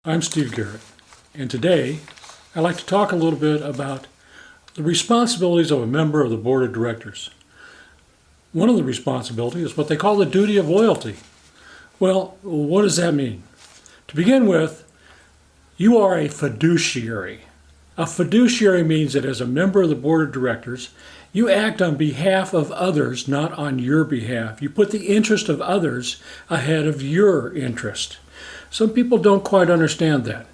I'm Steve Garrett, and today I'd like to talk a little bit about the responsibilities of a member of the board of directors. One of the responsibilities is what they call the duty of loyalty. Well, what does that mean? To begin with, you are a fiduciary. A fiduciary means that as a member of the board of directors, you act on behalf of others, not on your behalf. You put the interest of others ahead of your interest. Some people don't quite understand that.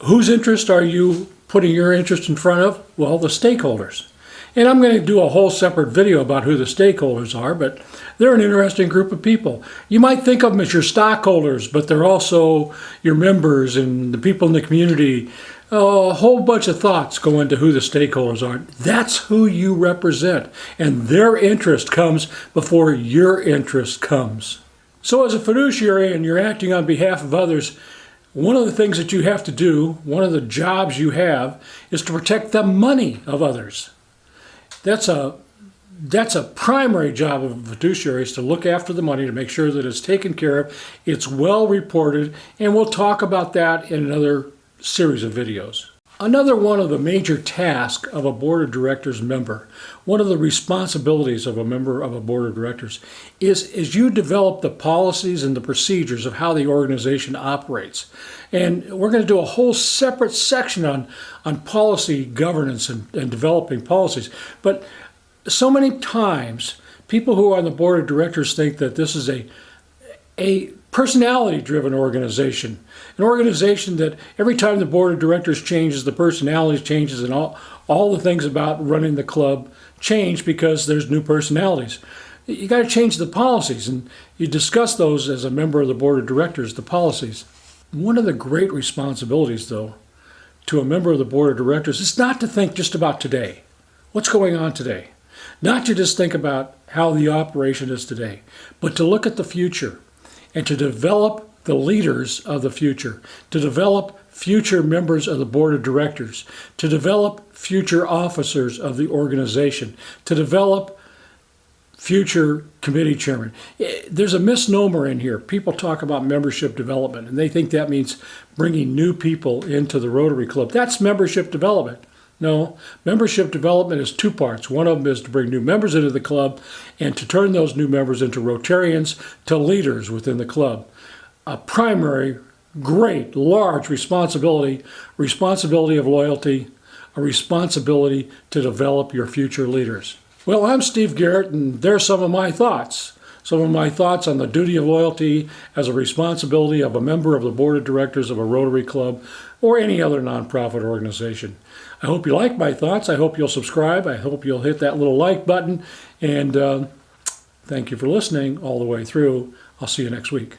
Whose interest are you putting your interest in front of? Well, the stakeholders. And I'm going to do a whole separate video about who the stakeholders are, but they're an interesting group of people. You might think of them as your stockholders, but they're also your members and the people in the community. A whole bunch of thoughts go into who the stakeholders are. That's who you represent, and their interest comes before your interest comes. So as a fiduciary and you're acting on behalf of others, one of the things that you have to do, one of the jobs you have, is to protect the money of others. That's a primary job of a fiduciary, is to look after the money, to make sure that it's taken care of, it's well reported, and we'll talk about that in another series of videos. Another one of the major tasks of a board of directors member, one of the responsibilities of a member of a board of directors, is you develop the policies and the procedures of how the organization operates. And we're going to do a whole separate section on policy governance and developing policies. But so many times, people who are on the board of directors think that this is a personality-driven organization, an organization that every time the board of directors changes, the personality changes, and all the things about running the club change because there's new personalities. You got to change the policies, and you discuss those as a member of the board of directors, the policies. One of the great responsibilities, though, to a member of the board of directors is not to think just about today. What's going on today? Not to just think about how the operation is today, but to look at the future and to develop the leaders of the future, to develop future members of the board of directors, to develop future officers of the organization, to develop future committee chairmen. There's a misnomer in here. People talk about membership development, and they think that means bringing new people into the Rotary Club. That's membership development. No, membership development is two parts. One of them is to bring new members into the club and to turn those new members into Rotarians, to leaders within the club. A primary, great, large responsibility of loyalty, a responsibility to develop your future leaders. Well, I'm Steve Garrett, and there's some of my thoughts. Some of my thoughts on the duty of loyalty as a responsibility of a member of the board of directors of a Rotary Club or any other nonprofit organization. I hope you like my thoughts. I hope you'll subscribe. I hope you'll hit that little like button. And thank you for listening all the way through. I'll see you next week.